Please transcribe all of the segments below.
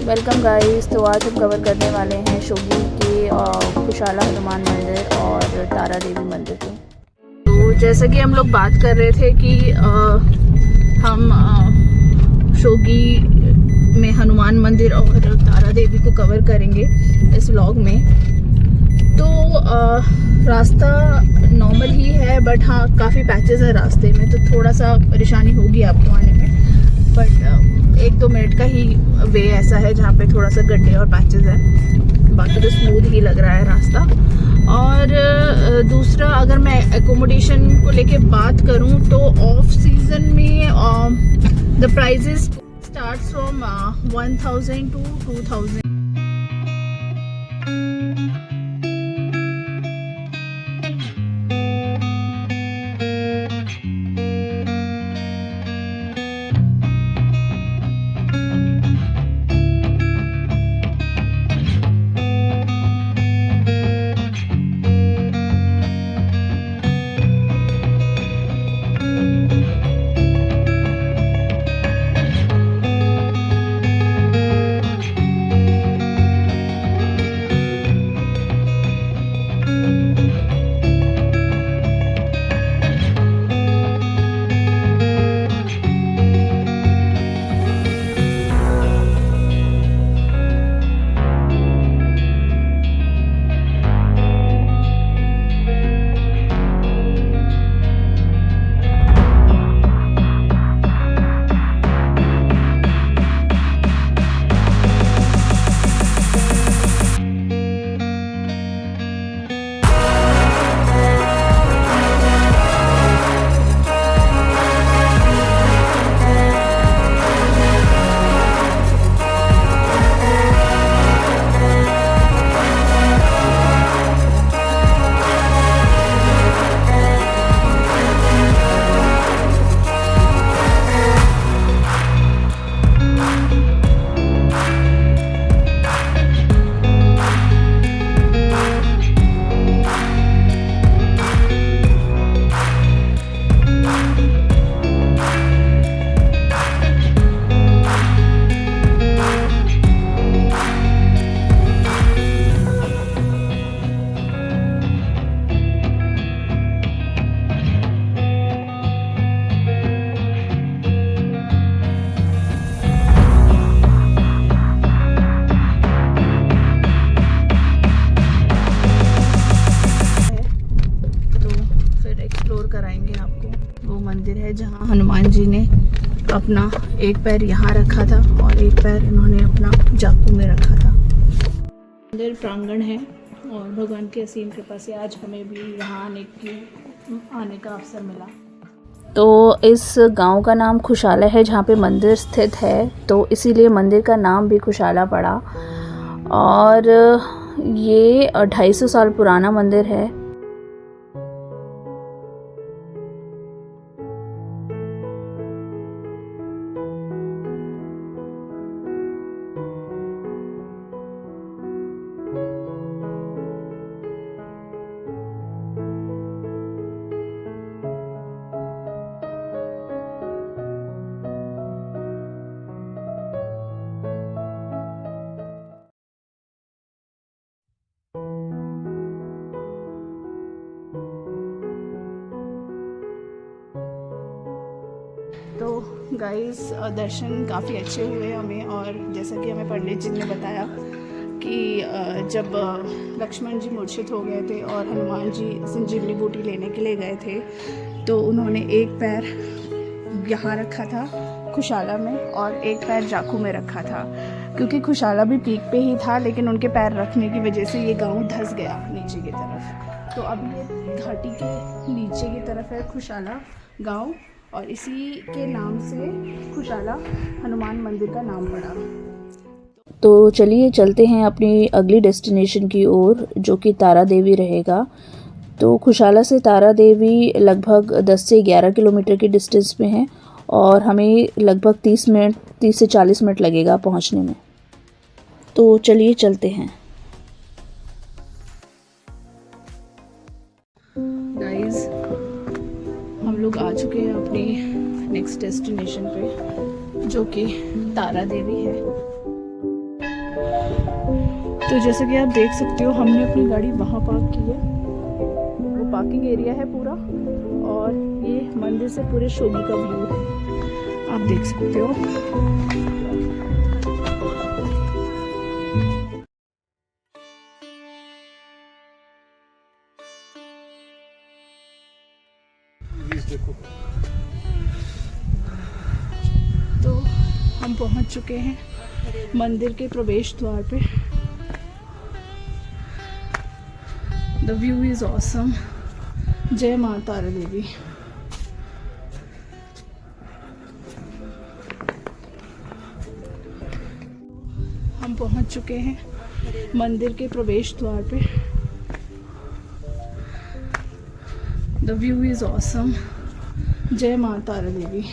Welcome guys. तो आज हम कवर करने वाले हैं शोगी के खुशाला हनुमान मंदिर और तारा देवी मंदिर को। तो जैसा कि हम लोग बात कर रहे थे कि हम शोगी में हनुमान मंदिर और तारा देवी को कवर करेंगे इस व्लॉग में। तो रास्ता नॉर्मल ही है, बट हाँ काफ़ी पैचेस है रास्ते में, तो थोड़ा सा परेशानी होगी आपको आने में। बट 1-2 मिनट का ही वे ऐसा है जहाँ पे थोड़ा सा गड्ढे और पैचेस है, बाकी तो स्मूथ ही लग रहा है रास्ता। और दूसरा, अगर मैं एकोमोडेशन को लेके बात करूँ तो ऑफ सीजन में the prices start from 1000 to 2000। कराएंगे आपको। वो मंदिर है जहाँ हनुमान जी ने अपना एक पैर यहाँ रखा था और एक पैर इन्होंने अपना जाकू में रखा था। मंदिर प्रांगण है और भगवान की असीम कृपा से आज हमें भी यहाँ आने का अवसर मिला। तो इस गांव का नाम खुशाला है जहाँ पे मंदिर स्थित है, तो इसीलिए मंदिर का नाम भी खुशाला पड़ा। और ये 250 साल पुराना मंदिर है। तो गाइस दर्शन काफ़ी अच्छे हुए हमें। और जैसा कि हमें पंडित जी ने बताया कि जब लक्ष्मण जी मूर्छित हो गए थे और हनुमान जी संजीवनी बूटी लेने के लिए गए थे, तो उन्होंने एक पैर यहाँ रखा था खुशाला में और एक पैर जाखू में रखा था, क्योंकि खुशाला भी पीक पे ही था, लेकिन उनके पैर रखने की वजह से ये गांव धंस गया नीचे की तरफ। तो अभी ये घाटी के नीचे की तरफ है खुशाला गांव, और इसी के नाम से खुशाला हनुमान मंदिर का नाम पड़ा। तो चलिए चलते हैं अपनी अगली डेस्टिनेशन की ओर, जो कि तारा देवी रहेगा। तो खुशाला से तारा देवी लगभग 10 से 11 किलोमीटर की डिस्टेंस में है और हमें लगभग 30 से 40 मिनट लगेगा पहुंचने में। तो चलिए चलते हैं। गाइस हम लोग आ चुके हैं अपनी नेक्स्ट डेस्टिनेशन पे, जो कि तारा देवी है। तो जैसा कि आप देख सकते हो हमने अपनी गाड़ी वहाँ पार्क की है, वो पार्किंग एरिया है पूरा, और ये मंदिर से पूरे शोगी का व्यू है, आप देख सकते हो। तो हम पहुंच चुके हैं मंदिर के प्रवेश द्वार पे। The view is awesome. जय मां तारा देवी। हम पहुंच चुके हैं मंदिर के प्रवेश द्वार पे। The view is awesome. जय मां तारा देवी।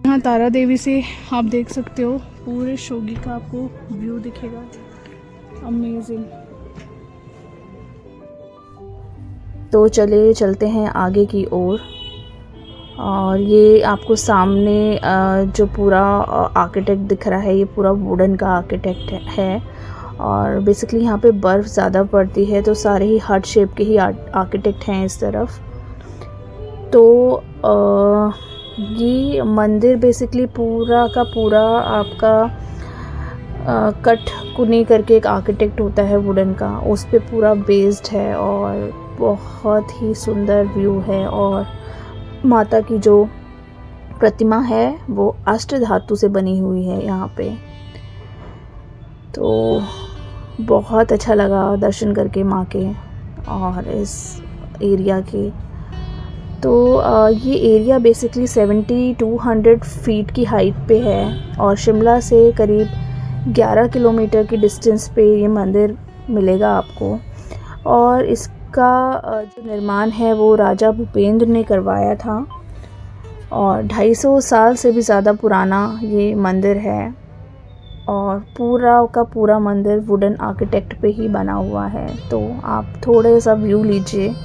यहाँ तारा देवी से आप देख सकते हो पूरे शोगी का आपको व्यू दिखेगा। अमेजिंग। तो चले चलते हैं आगे की ओर। और ये आपको सामने जो पूरा आर्किटेक्ट दिख रहा है, ये पूरा वुडन का आर्किटेक्ट है। और बेसिकली यहाँ पे बर्फ़ ज़्यादा पड़ती है, तो सारे ही हार्ट शेप के ही आर्किटेक्ट हैं इस तरफ। तो ये मंदिर बेसिकली पूरा का पूरा आपका कट कुनी करके एक आर्किटेक्ट होता है वुडन का, उस पे पूरा बेस्ड है। और बहुत ही सुंदर व्यू है। और माता की जो प्रतिमा है वो अष्ट धातु से बनी हुई है यहाँ पे। तो बहुत अच्छा लगा दर्शन करके माँ के और इस एरिया के। तो ये एरिया बेसिकली 7200 फीट की हाइट पे है, और शिमला से करीब 11 किलोमीटर की डिस्टेंस पे ये मंदिर मिलेगा आपको। और इसका जो निर्माण है वो राजा भूपेंद्र ने करवाया था, और 250 साल से भी ज़्यादा पुराना ये मंदिर है। और पूरा का पूरा मंदिर वुडन आर्किटेक्ट पे ही बना हुआ है। तो आप थोड़े सा व्यू लीजिए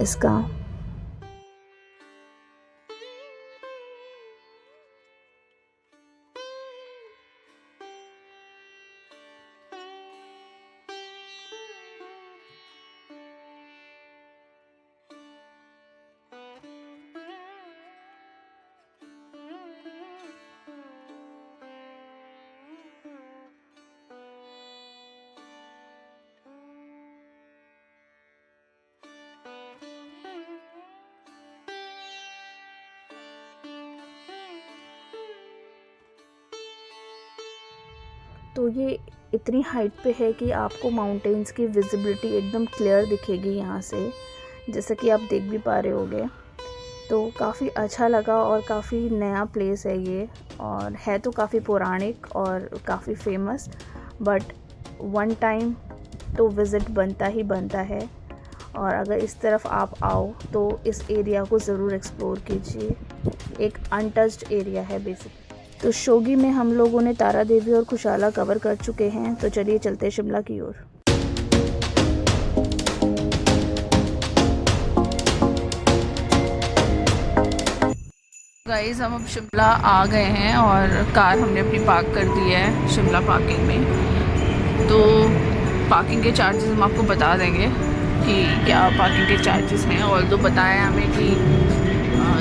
इसका। तो ये इतनी हाइट पे है कि आपको माउंटेन्स की विजिबिलिटी एकदम क्लियर दिखेगी यहाँ से, जैसा कि आप देख भी पा रहे होगे। तो काफ़ी अच्छा लगा और काफ़ी नया प्लेस है ये, और है तो काफ़ी पौराणिक और काफ़ी फेमस, बट वन टाइम तो विज़िट बनता ही बनता है। और अगर इस तरफ आप आओ तो इस एरिया को ज़रूर एक्सप्लोर कीजिए। एक अनटच्ड एरिया है बेसिक। तो शोगी में हम लोगों ने तारा देवी और खुशाला कवर कर चुके हैं। तो चलिए चलते हैं शिमला की ओर। गाइस हम अब शिमला आ गए हैं और कार हमने अपनी पार्क कर दी है शिमला पार्किंग में। तो पार्किंग के चार्जेस हम आपको बता देंगे कि क्या पार्किंग के चार्जेस हैं। और तो बताया हमें कि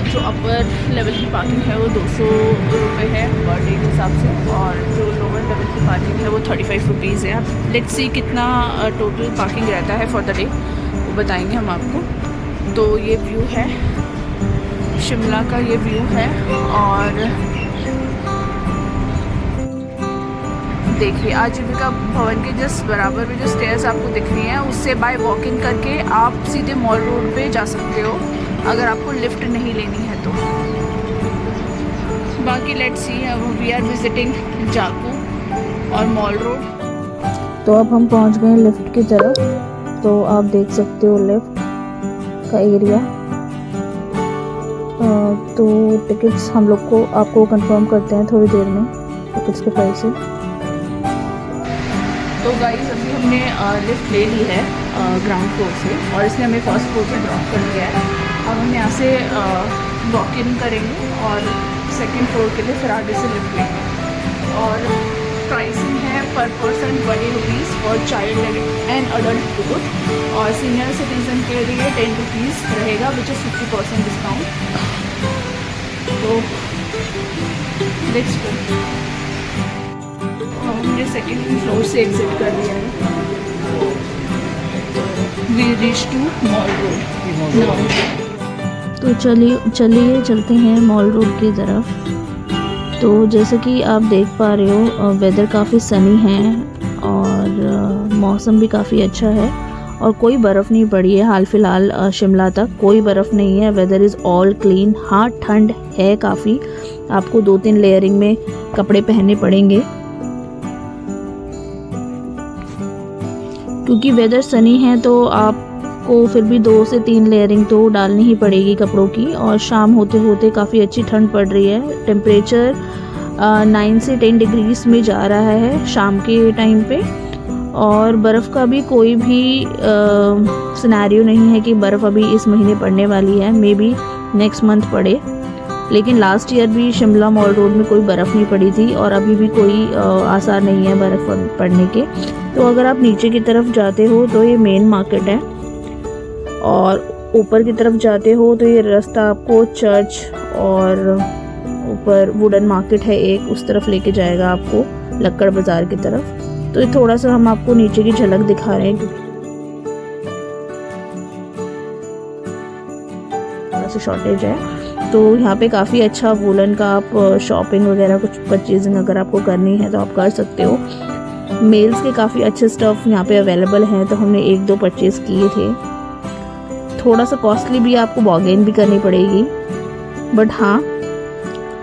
जो अपर लेवल की पार्किंग है वो 200 रुपये है पर डे के हिसाब से, और जो लोअर लेवल की पार्किंग है वो 35 रुपीज़ है। अब लेट्स सी कितना टोटल पार्किंग रहता है फॉर द डे, वो बताएंगे हम आपको। तो ये व्यू है शिमला का, ये व्यू है। और देखिए आजीविका भवन के जस्ट बराबर में जो स्टेयर्स आपको दिख रही हैं उससे बाय वॉकिंग करके आप सीधे मॉल रोड पे जा सकते हो, अगर आपको लिफ्ट नहीं लेनी है तो। बाकी लेट्स सी, अब वी आर विजिटिंग जाकू और मॉल रोड। तो अब हम पहुंच गए लिफ्ट की तरफ। तो आप देख सकते हो लिफ्ट का एरिया। तो टिकट्स हम लोग को आपको कंफर्म करते हैं थोड़ी देर में, टिकट्स के प्राइस से। तो गाइस अभी हमने लिफ्ट ले ली है ग्राउंड फ्लोर से, और इसने हमें फर्स्ट फ्लोर से ड्रॉप कर दिया है। अब हम यहाँ से वॉक इन करेंगे और सेकंड फ्लोर के लिए फिर आगे से लिफ्ट लेंगे। और प्राइसिंग है per person 20 rupees for child and adult both, और सीनियर सिटीज़न के लिए 10 रुपीज़ रहेगा विच इज़ 50% डिस्काउंट। तो लेट्स गो। हमने सेकंड फ्लोर से एग्जिट कर दिया है। We reach to mall road. तो चलिए चलते हैं मॉल रोड की तरफ। तो जैसे कि आप देख पा रहे हो वेदर काफ़ी सनी है और मौसम भी काफ़ी अच्छा है और कोई बर्फ़ नहीं पड़ी है। हाल फिलहाल शिमला तक कोई बर्फ़ नहीं है। Weather is all clean. हाँ, ठंड है काफ़ी, आपको 2-3 लेयरिंग में कपड़े पहनने पड़ेंगे क्योंकि वेदर सनी है, तो आपको फिर भी 2 से 3 लेयरिंग तो डालनी ही पड़ेगी कपड़ों की। और शाम होते होते काफ़ी अच्छी ठंड पड़ रही है। टेम्परेचर 9 से 10 डिग्रीज में जा रहा है शाम के टाइम पे, और बर्फ़ का भी कोई भी सिनेरियो नहीं है कि बर्फ़ अभी इस महीने पड़ने वाली है। मे बी नेक्स्ट मंथ पड़े, लेकिन लास्ट ईयर भी शिमला मॉल रोड में कोई बर्फ़ नहीं पड़ी थी और अभी भी कोई आसार नहीं है बर्फ़ पड़ने के। तो अगर आप नीचे की तरफ जाते हो तो ये मेन मार्केट है, और ऊपर की तरफ जाते हो तो ये रास्ता आपको चर्च और ऊपर वुडन मार्केट है एक, उस तरफ लेके जाएगा आपको लक्कड़ बाज़ार की तरफ। तो ये थोड़ा सा हम आपको नीचे की झलक दिखा रहे हैं क्योंकि थोड़ा सा शॉर्टेज है। तो यहाँ पे काफ़ी अच्छा वुलन का आप शॉपिंग वगैरह कुछ परचेजिंग अगर आपको करनी है तो आप कर सकते हो। मेल्स के काफ़ी अच्छे स्टफ़ यहाँ पे अवेलेबल हैं, तो हमने 1-2 परचेज़ किए थे। थोड़ा सा कॉस्टली भी, आपको बार्गेन भी करनी पड़ेगी, बट हाँ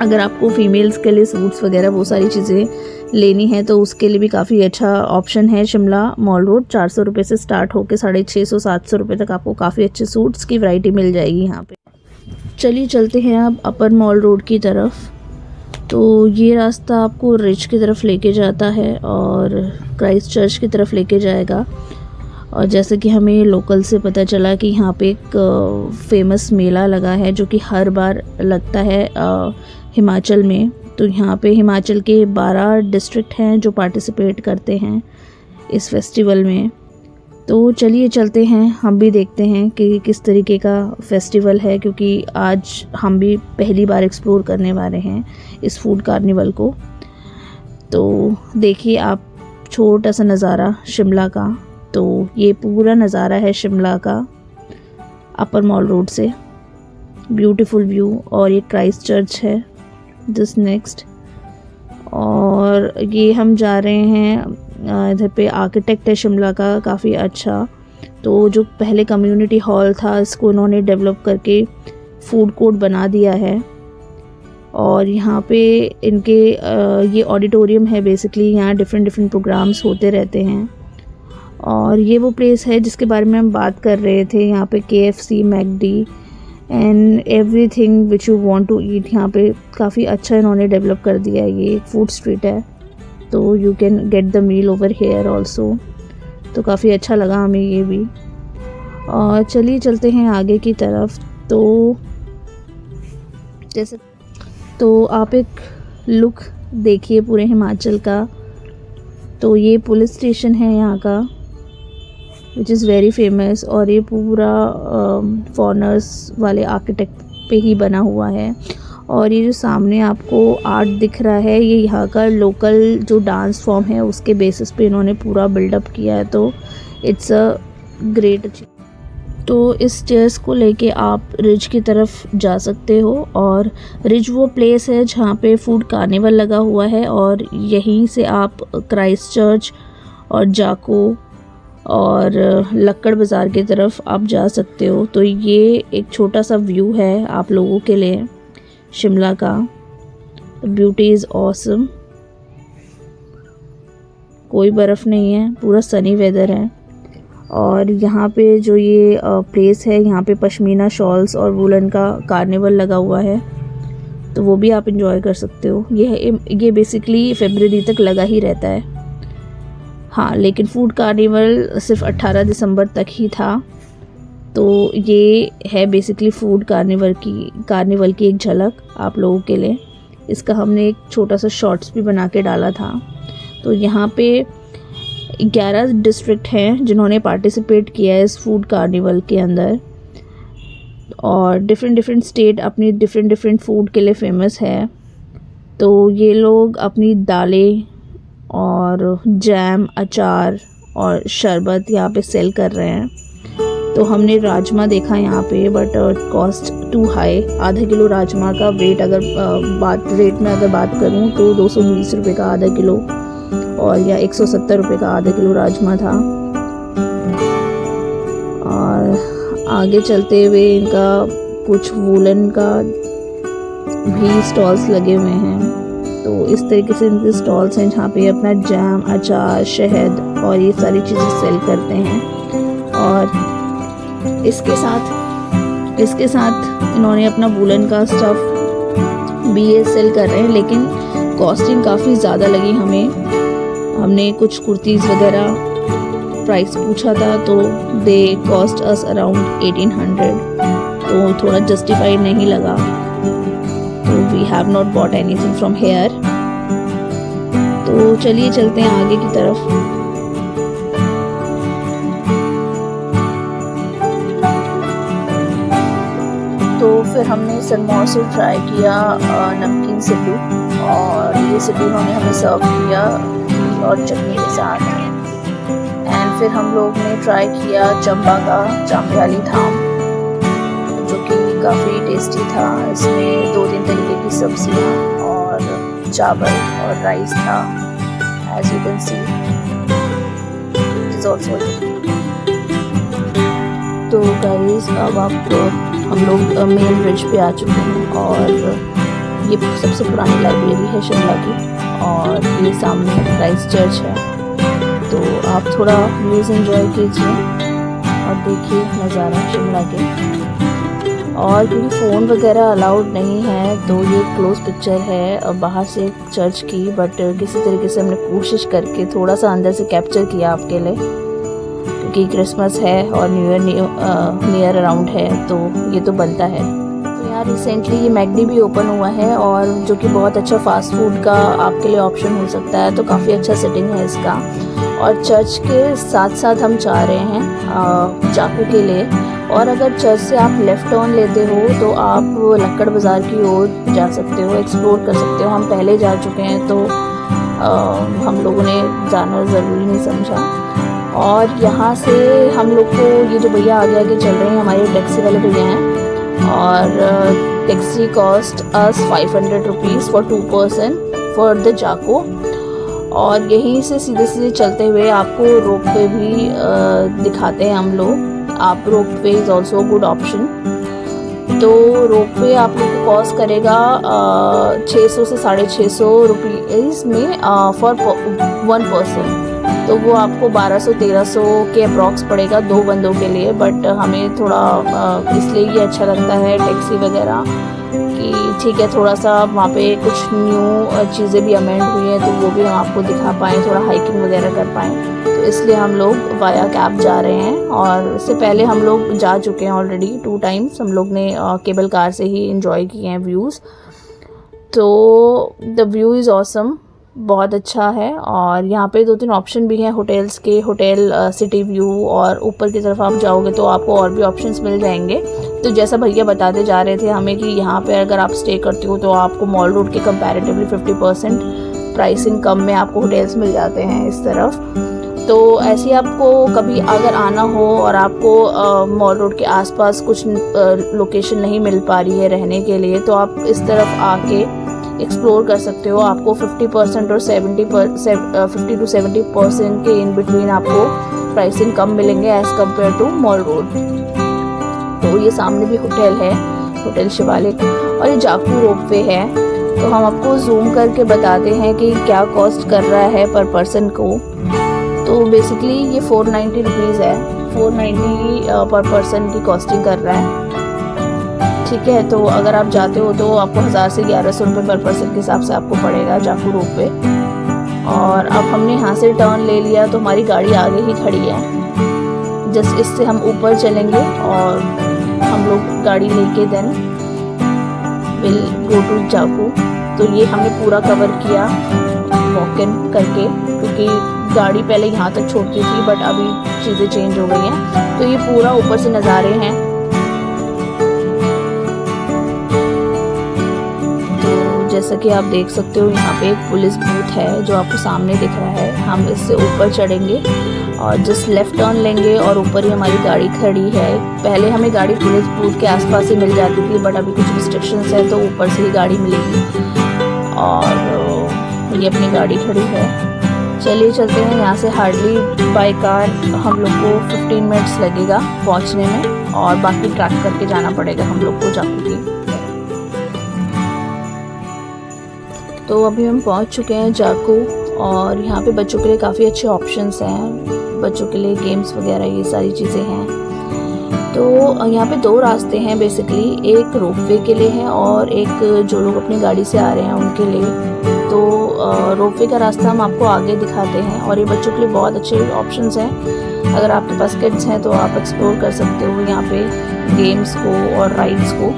अगर आपको फीमेल्स के लिए सूट्स वगैरह वो सारी चीज़ें लेनी है तो उसके लिए भी काफ़ी अच्छा ऑप्शन है शिमला मॉल रोड। 400 रुपये से स्टार्ट होकर 650-700 रुपये तक आपको काफ़ी अच्छे सूट्स की वैरायटी मिल जाएगी यहाँ पे। चलिए चलते हैं अब अपर मॉल रोड की तरफ। तो ये रास्ता आपको रिच की तरफ लेके जाता है और क्राइस्ट चर्च की तरफ लेके जाएगा। और जैसे कि हमें लोकल से पता चला कि यहाँ पे एक फेमस मेला लगा है जो कि हर बार लगता है हिमाचल में। तो यहाँ पे हिमाचल के 12 डिस्ट्रिक्ट हैं जो पार्टिसिपेट करते हैं इस फेस्टिवल में। तो चलिए चलते हैं, हम भी देखते हैं कि किस तरीके का फेस्टिवल है, क्योंकि आज हम भी पहली बार एक्सप्लोर करने वाले हैं इस फूड कार्निवल को। तो देखिए आप छोटा सा नज़ारा शिमला का। तो ये पूरा नज़ारा है शिमला का अपर मॉल रोड से, ब्यूटीफुल व्यू। और ये क्राइस्ट चर्च है दिस नेक्स्ट। और ये हम जा रहे हैं इधर पे आर्किटेक्ट है शिमला का काफ़ी अच्छा। तो जो पहले कम्युनिटी हॉल था इसको इन्होंने डेवलप करके फूड कोर्ट बना दिया है। और यहाँ पे इनके ये ऑडिटोरियम है बेसिकली, यहाँ डिफरेंट प्रोग्राम्स होते रहते हैं। और ये वो प्लेस है जिसके बारे में हम बात कर रहे थे। यहाँ पे KFC, McD and everything which you want to eat यहाँ पे काफ़ी अच्छा इन्होंने डेवलप कर दिया है। ये एक फूड स्ट्रीट है, तो you can get the meal over here also. तो काफ़ी अच्छा लगा हमें ये भी। और चलिए चलते हैं आगे की तरफ। तो जैसे तो आप एक लुक देखिए पूरे हिमाचल का। तो ये पुलिस स्टेशन है यहाँ का विच इज़ वेरी फेमस, और ये पूरा फॉर्नर्स वाले आर्किटेक्ट पे ही बना हुआ है। और ये जो सामने आपको आर्ट दिख रहा है ये यहाँ का लोकल जो डांस फॉर्म है उसके बेसिस पे इन्होंने पूरा बिल्डअप किया है। तो इट्स अ ग्रेट अचीवमेंट। तो इस स्टेयर्स को लेके आप रिज की तरफ जा सकते हो, और रिज वो प्लेस है जहाँ पे फूड कार्निवल लगा हुआ है, और यहीं से आप क्राइस्ट चर्च और जाको और लक्कड़ बाज़ार की तरफ आप जा सकते हो। तो ये एक छोटा सा व्यू है आप लोगों के लिए शिमला का। Beauty is awesome. कोई बर्फ़ नहीं है, पूरा सनी वेदर है। और यहाँ पे जो ये प्लेस है यहाँ पे पश्मीना शॉल्स और वुलन का कार्निवल लगा हुआ है, तो वो भी आप इंजॉय कर सकते हो। ये बेसिकली फरवरी तक लगा ही रहता है। हाँ, लेकिन फूड कार्निवल सिर्फ 18 दिसंबर तक ही था। तो ये है बेसिकली फूड कार्निवल की एक झलक आप लोगों के लिए। इसका हमने एक छोटा सा शॉर्ट्स भी बना के डाला था। तो यहाँ पे 11 डिस्ट्रिक्ट हैं जिन्होंने पार्टिसिपेट किया है इस फूड कार्निवल के अंदर, और डिफरेंट स्टेट अपनी डिफरेंट फूड के लिए फेमस है। तो ये लोग अपनी दालें और जैम, अचार और शरबत यहाँ पे सेल कर रहे हैं। तो हमने राजमा देखा यहाँ पे, बट कॉस्ट टू हाई। आधा किलो राजमा का वेट अगर रेट में अगर बात करूँ तो 220 रुपये का आधा किलो, और या 170 रुपये का आधा किलो राजमा था। और आगे चलते हुए इनका कुछ वूलन का भी स्टॉल्स लगे हुए हैं। तो इस तरीके से इनके स्टॉल्स हैं जहाँ पे अपना जैम, अचार, शहद और ये सारी चीज़ें सेल करते हैं। और इसके साथ इन्होंने अपना वूलन का स्टफ़ भी ये सेल कर रहे हैं, लेकिन कॉस्टिंग काफ़ी ज़्यादा लगी हमें। हमने कुछ कुर्तीज़ वगैरह प्राइस पूछा था तो दे कॉस्ट अस अराउंड 1800, तो थोड़ा जस्टिफाइड नहीं लगा। तो we have not bought anything from here. तो चलिए चलते हैं आगे की तरफ। तो फिर हमने सनमोर से ट्राई किया नमकीन सिड्डू, और ये सिड्डू उन्होंने हमें सर्व किया और चटनी के साथ। एंड फिर हम लोग ने ट्राई किया चंबा का चाम्बियाली थाम, जो कि काफ़ी टेस्टी था। इसमें 2-3 तरीके की सब्जियां और चावल और राइस था, as you can see it is also. तो गाइस अब हम लोग मेन ब्रिज पे आ चुके हैं, और ये सबसे पुरानी लाइब्रेरी है शिमला की, और ये सामने क्राइस्ट चर्च है। तो आप थोड़ा व्यूज़ एंजॉय कीजिए और देखिए नज़ारा शिमला के। और क्योंकि फ़ोन वगैरह अलाउड नहीं है तो ये क्लोज पिक्चर है बाहर से चर्च की, बट किसी तरीके से हमने कोशिश करके थोड़ा सा अंदर से कैप्चर किया आपके लिए, क्योंकि क्रिसमस है और न्यू ईयर नियर अराउंड है, तो ये तो बनता है। तो यहाँ रिसेंटली ये मैकडी भी ओपन हुआ है, और जो कि बहुत अच्छा फास्ट फूड का आपके लिए ऑप्शन हो सकता है। तो काफ़ी अच्छा सेटिंग है इसका। और चर्च के साथ साथ हम जा रहे हैं जाकू के लिए, और अगर चर्च से आप लेफ़्ट टर्न लेते हो तो आप लक्कड़ बाज़ार की ओर जा सकते हो, एक्सप्लोर कर सकते हो। हम पहले जा चुके हैं तो हम लोगों ने जाना ज़रूरी नहीं समझा। और यहाँ से हम लोग को ये जो भैया आगे आगे चल रहे हैं हमारे टैक्सी वाले भैया हैं, और taxi cost us 500 rupees for 2 person for the जाको। और यहीं से सीधे सीधे चलते हुए आपको रोप वे भी दिखाते हैं हम लोग। आप ropeway is also good option. तो रोप वे आप लोग को कॉस्ट करेगा 600 से 650 रुपीज़ में फॉर 1 पर्सन। तो वो आपको 1200-1300 के अप्रॉक्स पड़ेगा 2 बंदों के लिए। बट हमें थोड़ा इसलिए ये अच्छा लगता है टैक्सी वगैरह कि ठीक है, थोड़ा सा वहाँ पे कुछ न्यू चीज़ें भी अमेंड हुई हैं, तो वो भी हम आपको दिखा पाएँ, थोड़ा हाइकिंग वगैरह कर पाएँ। तो इसलिए हम लोग वाया कैब जा रहे हैं। और इससे पहले हम लोग जा चुके हैं ऑलरेडी 2 टाइम्स। हम लोग ने केबल कार से ही इंजॉय किए हैं व्यूज़। तो द व्यू इज़ ऑसम, बहुत अच्छा है। और यहाँ पे 2-3 ऑप्शन भी हैं होटल्स के, होटल सिटी व्यू, और ऊपर की तरफ आप जाओगे तो आपको और भी ऑप्शंस मिल जाएंगे। तो जैसा भैया बताते जा रहे थे हमें कि यहाँ पे अगर आप स्टे करते हो तो आपको मॉल रोड के कंपैरेटिवली 50% प्राइसिंग कम में आपको होटल्स मिल जाते हैं इस तरफ। तो ऐसे आपको कभी अगर आना हो और आपको मॉल रोड के आसपास कुछ लोकेशन नहीं मिल पा रही है रहने के लिए, तो आप इस तरफ आके एक्सप्लोर कर सकते हो। आपको 50% और 50 to 70% के इन बिटवीन आपको प्राइसिंग कम मिलेंगे as compare to mall road. तो ये सामने भी होटल है, होटल शिवालिक, और ये जाकू रोप वे है। तो हम आपको जूम करके बताते हैं कि क्या कॉस्ट कर रहा है पर पर्सन को। तो बेसिकली ये 490 रुपीज़ है, 490 पर पर्सन की कॉस्टिंग कर रहा है। ठीक है, तो अगर आप जाते हो तो आपको 1000 से 1100 रुपये पर पर्सन के हिसाब से आपको पड़ेगा जाकू रोप वे। और अब हमने यहाँ से टर्न ले लिया तो हमारी गाड़ी आगे ही खड़ी है, जस्ट इससे हम ऊपर चलेंगे और हम लोग गाड़ी लेके then will go to Jakhu. तो ये हमने पूरा कवर किया वॉक इन करके, क्योंकि गाड़ी पहले यहाँ तक छोड़ती थी बट अभी चीज़ें चेंज हो गई हैं। तो ये पूरा ऊपर से नज़ारे हैं। तो जैसा कि आप देख सकते हो यहाँ पे एक पुलिस बूथ है जो आपको सामने दिख रहा है। हम इससे ऊपर चढ़ेंगे और जस्ट लेफ़्ट टर्न लेंगे और ऊपर ही हमारी गाड़ी खड़ी है। पहले हमें गाड़ी पुलिस बूथ के आसपास ही मिल जाती थी बट अभी कुछ रिस्ट्रिक्शंस है तो ऊपर से ही गाड़ी मिलेगी। और ये अपनी गाड़ी खड़ी है। चलिए चलते हैं। यहाँ से हार्डली बाय कार हम लोग को 15 मिनट्स लगेगा पहुँचने में और बाकी ट्रैक करके जाना पड़ेगा हम लोग को जाकू की। तो अभी हम पहुँच चुके हैं जाकू और यहाँ पे बच्चों के लिए काफ़ी अच्छे ऑप्शंस हैं। बच्चों के लिए गेम्स वगैरह ये सारी चीज़ें हैं। तो यहाँ पे 2 रास्ते हैं बेसिकली, एक रोपवे के लिए है और एक जो लोग अपनी गाड़ी से आ रहे हैं उनके लिए। तो रोपवे का रास्ता हम आपको आगे दिखाते हैं और ये बच्चों के लिए बहुत अच्छे ऑप्शंस हैं। अगर आपके पास किड्स हैं तो आप एक्सप्लोर कर सकते हो यहाँ पे गेम्स को और राइड्स को।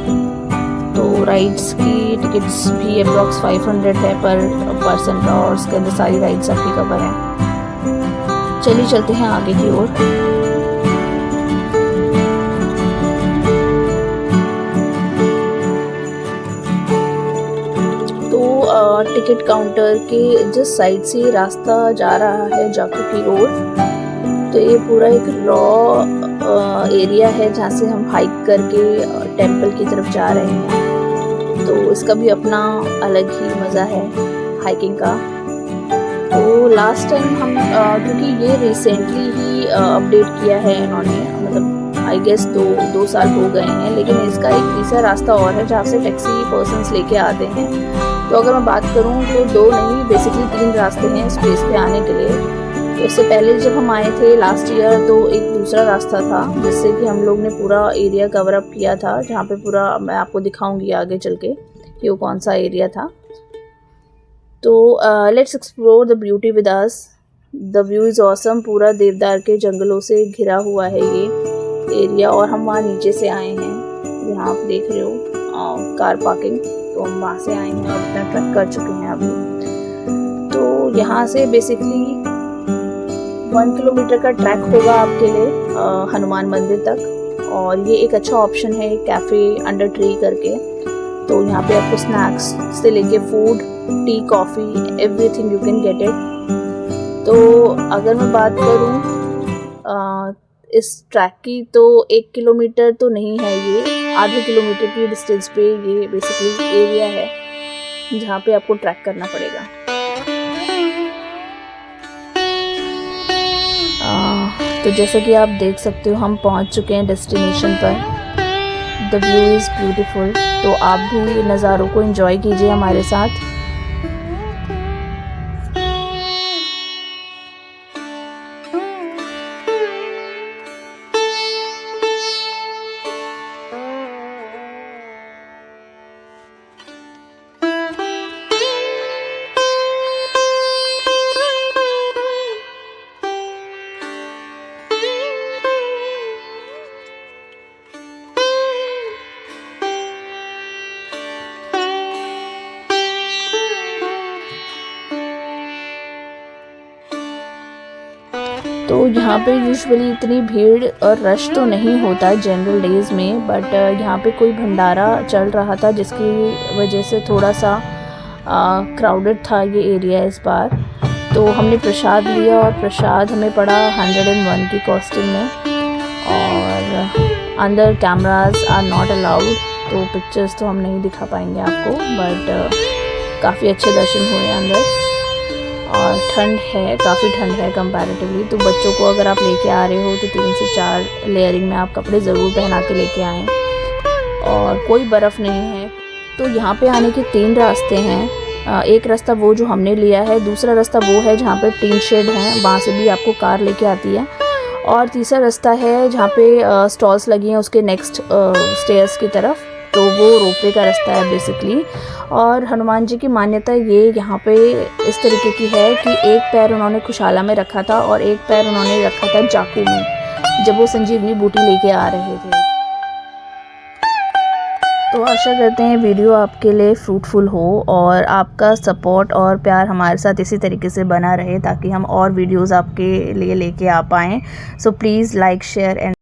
तो राइड्स की टिकट्स भी अप्रॉक्स 500 है पर पर्सन का और उसके अंदर सारी राइड्स आपकी कवर हैं। चलिए चलते हैं आगे की ओर। तो टिकट काउंटर के जिस साइड से रास्ता जा रहा है जाकू की ओर, तो ये पूरा एक रॉ एरिया है जहाँ से हम हाइक करके टेंपल की तरफ जा रहे हैं। तो इसका भी अपना अलग ही मज़ा है हाइकिंग का। तो लास्ट टाइम हम क्योंकि ये रिसेंटली ही अपडेट किया है इन्होंने, मतलब आई गेस 2 साल हो गए हैं, लेकिन इसका एक तीसरा रास्ता और है जहाँ से टैक्सी पर्सन्स लेके आते हैं। तो अगर मैं बात करूँ तो 2 नहीं बेसिकली 3 रास्ते हैं इस प्लेस पे आने के लिए। तो इससे पहले जब हम आए थे लास्ट ईयर तो एक दूसरा रास्ता था जिससे कि हम लोग ने पूरा एरिया कवर अप किया था, जहाँ पे पूरा मैं आपको दिखाऊंगी आगे चल के कि वो कौन सा एरिया था। तो let's explore the beauty with us. The view is awesome. पूरा देवदार के जंगलों से घिरा हुआ है ये एरिया और हम वहाँ नीचे से आए हैं, यहाँ आप देख रहे हो कार पार्किंग। तो हम वहाँ से आए हैं और अपना ट्रैक कर चुके हैं अभी। तो यहाँ से बेसिकली 1 किलोमीटर का ट्रैक होगा आपके लिए हनुमान मंदिर तक। और ये एक अच्छा ऑप्शन है कैफ़े अंडर ट्री करके। तो यहाँ पे आपको स्नैक्स से लेके food, T, coffee, everything you can get it. तो अगर मैं बात करूँ इस ट्रैक की तो 1 किलोमीटर तो नहीं है, ये आधे किलोमीटर की डिस्टेंस पे ये बेसिकली एरिया है जहाँ पे आपको ट्रैक करना पड़ेगा। तो जैसा कि आप देख सकते हो हम पहुंच चुके हैं डेस्टिनेशन पर। The view is beautiful. तो आप भी नज़ारों को एंजॉय कीजिए हमारे साथ। तो यहाँ पे यूजुअली इतनी भीड़ और रश तो नहीं होता जनरल डेज़ में, बट यहाँ पे कोई भंडारा चल रहा था जिसकी वजह से थोड़ा सा क्राउडेड था ये एरिया इस बार। तो हमने प्रसाद लिया और प्रसाद हमें पड़ा 101 की कॉस्टिंग में। और अंदर कैमरास आर नॉट अलाउड, तो पिक्चर्स तो हम नहीं दिखा पाएंगे आपको, बट काफ़ी अच्छे दर्शन हुए अंदर। और ठंड है, काफ़ी ठंड है कंपैरेटिवली। तो बच्चों को अगर आप लेके आ रहे हो तो 3 से 4 लेयरिंग में आप कपड़े ज़रूर पहना के लेके आएँ। और कोई बर्फ़ नहीं है। तो यहाँ पे आने के 3 रास्ते हैं। एक रास्ता वो जो हमने लिया है, दूसरा रास्ता वो है जहाँ पे टीन शेड हैं, वहाँ से भी आपको कार लेके आती है। और तीसरा रास्ता है जहाँ पे स्टॉल्स लगी हैं उसके नेक्स्ट स्टेयर्स की तरफ, तो वो रोपवे का रास्ता है बेसिकली। और हनुमान जी की मान्यता ये यहाँ पे इस तरीके की है कि एक पैर उन्होंने खुशाला में रखा था और एक पैर उन्होंने रखा था जाकू में। जब वो संजीवनी बूटी लेके आ रहे थे। तो आशा करते हैं वीडियो आपके लिए फ्रूटफुल हो और आपका सपोर्ट और प्यार हमारे साथ इसी तरीके से बना रहे ताकि हम और वीडियोस आपके लिए लेके आ पाएँ। So please like share and